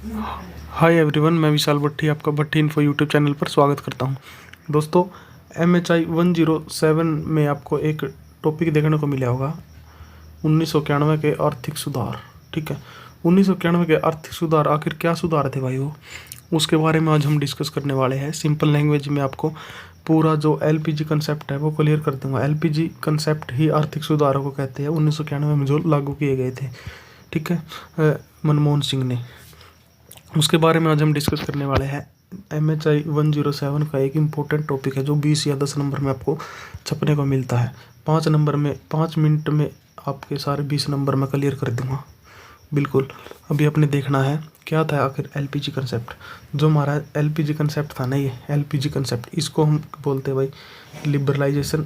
Hi everyone, मैं विशाल भट्टी आपका भट्टी info YouTube channel पर स्वागत करता हूं। दोस्तों, MHI 107 में आपको एक टॉपिक देखने को मिला होगा, 1991 के आर्थिक सुधार। ठीक है, 1991 के आर्थिक सुधार आखिर क्या सुधार थे भाई वो, उसके बारे में आज हम डिस्कस करने वाले हैं। सिंपल लैंग्वेज में आपको पूरा जो LPG कंसेप्ट है वो क्लियर कर दूंगा। LPG कंसेप्ट ही आर्थिक सुधारों को कहते हैं, 1991 में जो लागू किए गए थे। ठीक है, मनमोहन सिंह ने, उसके बारे में आज हम डिस्कस करने वाले हैं। MHI 107 का एक इम्पोर्टेंट टॉपिक है जो 20 या 10 नंबर में आपको छपने को मिलता है। 5 मिनट में आपके सारे 20 नंबर में क्लियर कर दूंगा बिल्कुल। अभी आपने देखना है क्या था आखिर LPG कंसेप्ट। जो हमारा LPG कंसेप्ट था ना, ये LPG कंसेप्ट, इसको हम बोलते हैं भाई लिबरलाइजेशन,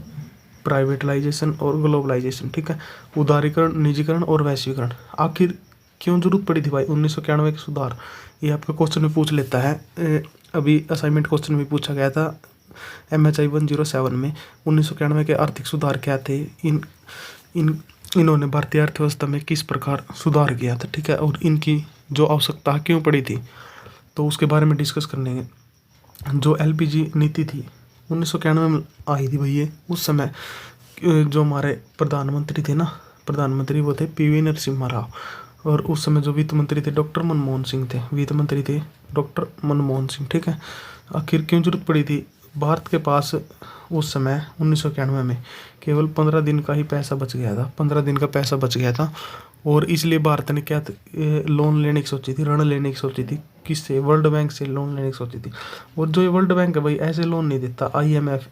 प्राइवेटलाइजेशन और ग्लोबलाइजेशन। ठीक है, उदारीकरण, निजीकरण और वैश्वीकरण। आखिर क्यों जरूरत पड़ी थी भाई 1991 के सुधार, ये आपका क्वेश्चन में पूछ लेता है। अभी असाइनमेंट क्वेश्चन में पूछा गया था MHI 107 में 1991 के आर्थिक सुधार क्या थे, इन्होंने भारतीय अर्थव्यवस्था में किस प्रकार सुधार किया था। ठीक है, और इनकी जो आवश्यकता क्यों पड़ी थी, तो उसके बारे में डिस्कस करने। जो LPG नीति थी 1991 में आई थी भैया, उस समय जो हमारे प्रधानमंत्री थे ना, प्रधानमंत्री वो थे PV नरसिम्हा राव, और उस समय जो वित्त मंत्री थे डॉक्टर मनमोहन सिंह थे। वित्त मंत्री थे डॉक्टर मनमोहन सिंह। ठीक है, आखिर क्यों जरूरत पड़ी थी। भारत के पास उस समय 1991 में केवल 15 दिन का ही पैसा बच गया था, 15 दिन का पैसा बच गया था। और इसलिए भारत ने क्या लोन लेने की सोची थी, ऋण लेने की सोची थी। किससे? वर्ल्ड बैंक से लोन लेने की सोची थी। और जो ये वर्ल्ड बैंक है भाई, ऐसे लोन नहीं देता। IMF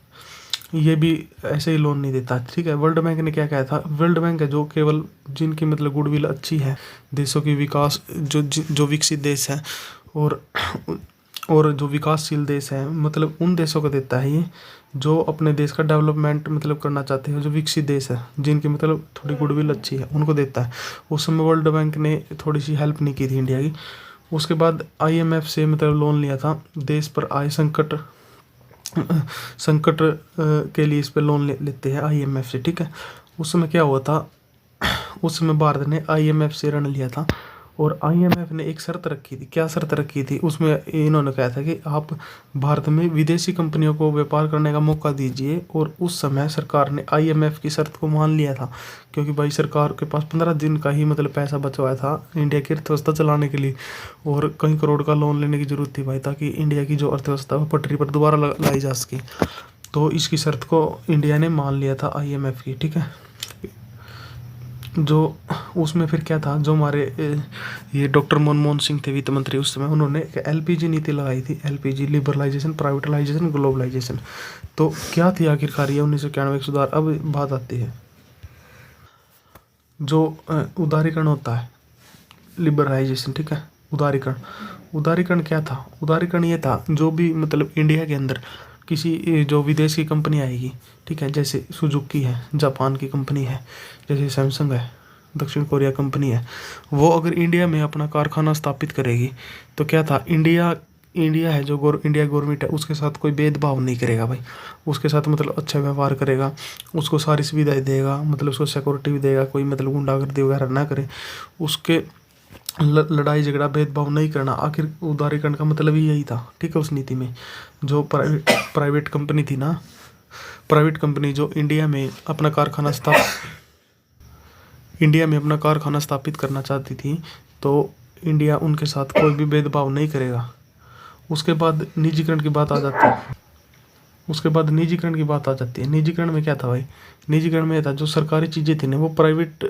ये भी ऐसे ही लोन नहीं देता। ठीक है, वर्ल्ड बैंक ने क्या कहा था, वर्ल्ड बैंक है जो केवल जिनकी मतलब गुडविल अच्छी है, देशों की विकास, जो विकसित देश है और जो विकासशील देश है, मतलब उन देशों को देता है ये जो अपने देश का डेवलपमेंट मतलब करना चाहते हैं, जो विकसित देश है जिनकी मतलब थोड़ी गुडविल अच्छी है, उनको देता है। उस समय वर्ल्ड बैंक ने थोड़ी सी हेल्प नहीं की थी इंडिया की। उसके बाद IMF से मतलब लोन लिया था, देश पर आए संकट के लिए इस पे लोन लेते हैं IMF से। ठीक है, उस समय क्या हुआ था, उस समय भारत ने IMF से ऋण लिया था, और IMF ने एक शर्त रखी थी। क्या शर्त रखी थी उसमें, इन्होंने कहा था कि आप भारत में विदेशी कंपनियों को व्यापार करने का मौका दीजिए। और उस समय सरकार ने IMF की शर्त को मान लिया था, क्योंकि भाई सरकार के पास 15 दिन का ही मतलब पैसा बचा हुआ था इंडिया की अर्थव्यवस्था चलाने के लिए, और कई करोड़ का लोन लेने की जरूरत थी भाई, ताकि इंडिया की जो अर्थव्यवस्था वो पटरी पर दोबारा लाई जा सके। तो इसकी शर्त को इंडिया ने मान लिया था IMF की। ठीक है, जो उसमें फिर क्या था, जो हमारे ये डॉक्टर मनमोहन सिंह थे वित्त मंत्री उस समय, उन्होंने LPG नीति लगाई थी। LPG liberalisation, privatisation, globalisation. तो क्या थी आखिरकार ये 1991 के सुधार। अब बात आती है जो उदारीकरण होता है, लिबरलाइजेशन। ठीक है, उदारीकरण क्या था। उदारीकरण ये था, जो भी मतलब इंडिया के अंदर किसी जो विदेश की कंपनी आएगी, ठीक है, जैसे सुजुकी है, जापान की कंपनी है, जैसे सैमसंग है, दक्षिण कोरिया कंपनी है, वो अगर इंडिया में अपना कारखाना स्थापित करेगी तो क्या था, इंडिया है जो इंडिया गवर्नमेंट है, उसके साथ कोई भेदभाव नहीं करेगा भाई, उसके साथ मतलब अच्छा व्यवहार करेगा, उसको सारी सुविधाएं देगा, मतलब उसको सिक्योरिटी भी देगा, कोई मतलब गुंडागर्दी वगैरह ना करे, उसके लड़ाई झगड़ा भेदभाव नहीं करना। आखिर उदारीकरण का मतलब ही यही था। ठीक है, उस नीति में जो प्राइवेट कंपनी थी ना, प्राइवेट कंपनी जो इंडिया में अपना कारखाना स्थापित करना चाहती थी, तो इंडिया उनके साथ कोई भी भेदभाव नहीं करेगा। उसके बाद निजीकरण की बात आ जाती है। निजीकरण में क्या था भाई, निजीकरण में था जो सरकारी चीज़ें थी ना, वो प्राइवेट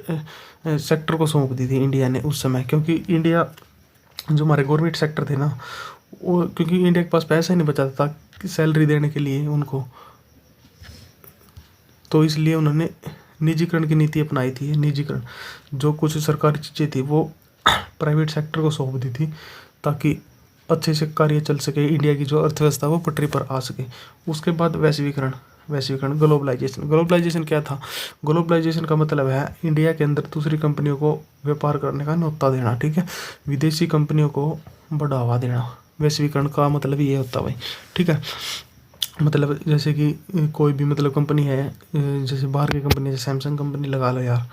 सेक्टर को सौंप दी थी इंडिया ने उस समय। क्योंकि इंडिया जो हमारे गवर्नमेंट सेक्टर थे ना, वो क्योंकि इंडिया के पास पैसा ही नहीं बचाता था सैलरी देने के लिए उनको, तो इसलिए उन्होंने निजीकरण की नीति अपनाई थी। निजीकरण, जो कुछ सरकारी चीज़ें थी वो प्राइवेट सेक्टर को सौंप दी थी, ताकि अच्छे से कार्य चल सके, इंडिया की जो अर्थव्यवस्था वो पटरी पर आ सके। उसके बाद वैश्वीकरण, ग्लोबलाइजेशन क्या था। ग्लोबलाइजेशन का मतलब है इंडिया के अंदर दूसरी कंपनियों को व्यापार करने का न्योता देना। ठीक है, विदेशी कंपनियों को बढ़ावा देना। वैश्वीकरण का मतलब ये होता है भाई। ठीक है, मतलब जैसे कि कोई भी मतलब कंपनी है, जैसे बाहर की कंपनी, जैसे सैमसंग कंपनी लगा लो यार,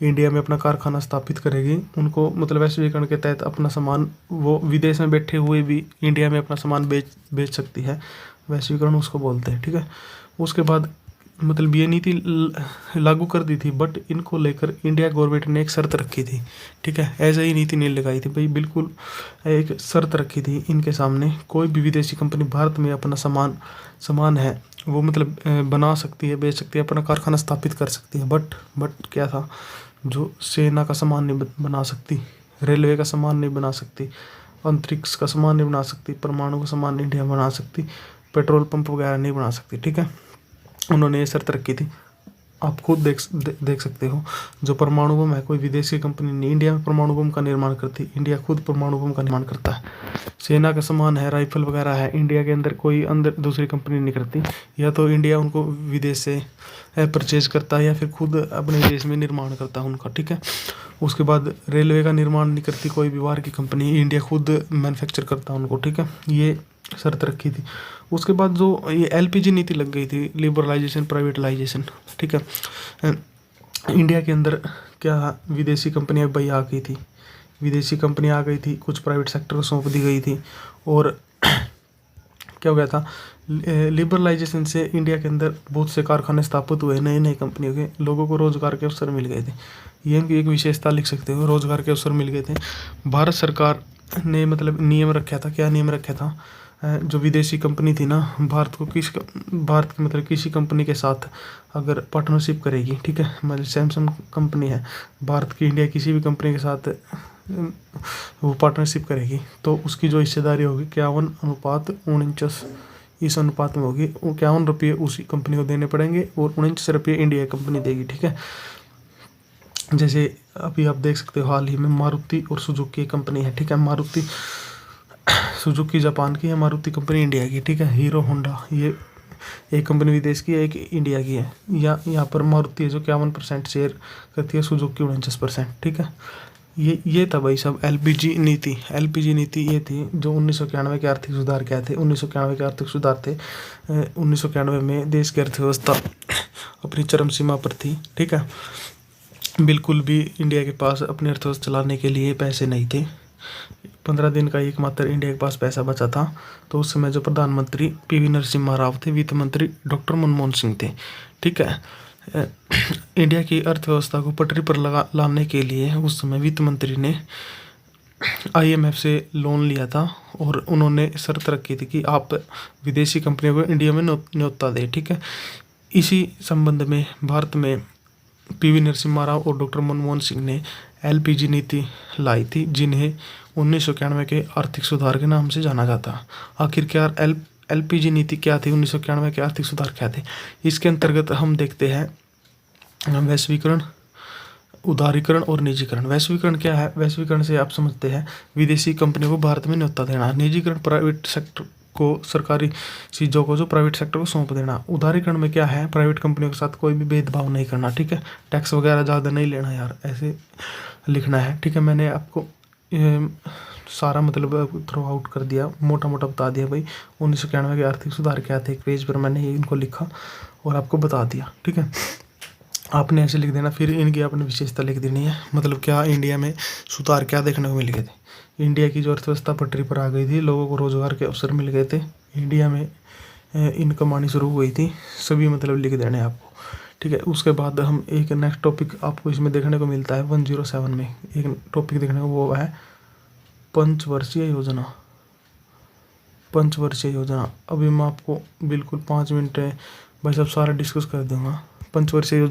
इंडिया में अपना कारखाना स्थापित करेगी, उनको मतलब वैश्वीकरण के तहत अपना सामान वो विदेश में बैठे हुए भी इंडिया में अपना सामान बेच सकती है। वैश्वीकरण उसको बोलते हैं, ठीक है। उसके बाद मतलब ये नीति लागू कर दी थी, बट इनको लेकर इंडिया गवर्नमेंट ने एक शर्त रखी थी, ठीक है। ऐसे ही नीति नहीं लगाई थी भाई, बिल्कुल एक शर्त रखी थी इनके सामने, कोई भी विदेशी कंपनी भारत में अपना सामान है वो मतलब बना सकती है, बेच सकती है, अपना कारखाना स्थापित कर सकती है, बट क्या था, जो सेना का सामान नहीं बना सकती, रेलवे का सामान नहीं बना सकती, अंतरिक्ष का सामान नहीं बना सकती, परमाणु का सामान इंडिया बना सकती, पेट्रोल पंप वगैरह नहीं बना सकती, ठीक है। उन्होंने ये शर्त रखी थी। आप खुद देख सकते हो, जो परमाणु बम है कोई विदेशी कंपनी नहीं इंडिया में परमाणु बम का निर्माण करती, इंडिया खुद परमाणु बम का निर्माण करता है। सेना का सामान है, राइफल वगैरह है, इंडिया के अंदर कोई दूसरी कंपनी नहीं करती, या तो इंडिया उनको विदेश से परचेज करता है या फिर खुद अपने देश में निर्माण करता है उनका, ठीक है। उसके बाद रेलवे का निर्माण नहीं करती कोई भी बाहर की कंपनी, इंडिया खुद मैन्युफैक्चर करता है उनको, ठीक है। ये शर्त रखी थी। उसके बाद जो ये एलपीजी नीति लग गई थी, लिबरलाइजेशन प्राइवेटलाइजेशन, ठीक है। इंडिया के अंदर क्या विदेशी कंपनियां भाई आ गई थी, विदेशी कंपनी आ गई थी, कुछ प्राइवेट सेक्टर को सौंप दी गई थी, और क्या हो गया था, लिबरलाइजेशन से इंडिया के अंदर बहुत से कारखाने स्थापित हुए, नए नए कंपनियों के, लोगों को रोजगार के अवसर मिल गए थे। ये इनकी एक विशेषता लिख सकते हो, रोजगार के अवसर मिल गए थे। भारत सरकार ने मतलब नियम रखा था, क्या नियम रखा था, जो विदेशी कंपनी थी ना, भारत की मतलब किसी कंपनी के साथ अगर पार्टनरशिप करेगी, ठीक है, मतलब सैमसंग कंपनी है, भारत की इंडिया किसी भी कंपनी के साथ वो पार्टनरशिप करेगी, तो उसकी जो हिस्सेदारी होगी 51:49 इस अनुपात में होगी। 51 रुपये उसी कंपनी को देने पड़ेंगे और 49 रुपये इंडिया कंपनी देगी, ठीक है। जैसे अभी आप देख सकते हो, हाल ही में मारुति और सुजुकी कंपनी है, ठीक है। मारुति सुजुकी जापान की है, मारुति कंपनी इंडिया की, ठीक है। हीरो होंडा, ये एक कंपनी विदेश की है, एक इंडिया की है। यहाँ पर मारुति है जो 51% शेयर करती है, सुजुकी 49%, ठीक है। ये था भाई सब एलपीजी नीति ये थी जो 1991 के आर्थिक सुधार क्या थे। 1991 के आर्थिक सुधार थे, 1991 में देश की अर्थव्यवस्था अपनी चरम सीमा पर थी, ठीक है। बिल्कुल भी इंडिया के पास अपनी अर्थव्यवस्था चलाने के लिए पैसे नहीं थे। 15 दिन का एकमात्र इंडिया के पास पैसा बचा था, तो उस समय जो प्रधानमंत्री पीवी नरसिम्हा राव थे, वित्त मंत्री डॉक्टर मनमोहन सिंह थे, ठीक है। इंडिया की अर्थव्यवस्था को पटरी पर लाने के लिए उस समय वित्त मंत्री ने आईएमएफ से लोन लिया था, और उन्होंने शर्त रखी थी कि आप विदेशी कंपनियों को इंडिया में न्योता दें, ठीक है। इसी संबंध में भारत में पीवी नरसिम्हा राव और डॉक्टर मनमोहन सिंह ने एलपीजी नीति लाई थी, जिन्हें 1991 के आर्थिक सुधार के नाम से जाना जाता। आखिरकार एलपीजी नीति क्या थी, 1991 के आर्थिक सुधार क्या थे? इसके अंतर्गत हम देखते हैं वैश्वीकरण, उदारीकरण और निजीकरण। वैश्वीकरण क्या है? वैश्वीकरण से आप समझते हैं विदेशी कंपनियों को भारत में न्योता देना। निजीकरण प्राइवेट सेक्टर को, सरकारी चीज़ों को जो प्राइवेट सेक्टर को सौंप देना। उदारीकरण में क्या है? प्राइवेट कंपनियों के साथ कोई भी भेदभाव नहीं करना, ठीक है। टैक्स वगैरह ज़्यादा नहीं लेना यार, ऐसे लिखना है, ठीक है। मैंने आपको सारा मतलब थ्रो आउट कर दिया, मोटा मोटा बता दिया भाई 1991 के आर्थिक सुधार क्या थे। एक पेज पर मैंने इनको लिखा और आपको बता दिया, ठीक है। आपने ऐसे लिख देना, फिर इनकी आपने विशेषता लिख देनी है, मतलब क्या इंडिया में सुधार क्या देखने को मिल गए थे। इंडिया की जो अर्थव्यवस्था पटरी पर आ गई थी, लोगों को रोजगार के अवसर मिल गए थे, इंडिया में इनकम आनी शुरू हुई थी, सभी मतलब लिख देने आपको, ठीक है। उसके बाद हम एक नेक्स्ट टॉपिक आपको इसमें देखने को मिलता है 107 में एक टॉपिक देखने को, वो है पंचवर्षीय योजना। पंचवर्षीय योजना अभी मैं आपको बिल्कुल 5 मिनट भाई साहब सारा डिस्कस कर दूंगा। पंचवर्षीय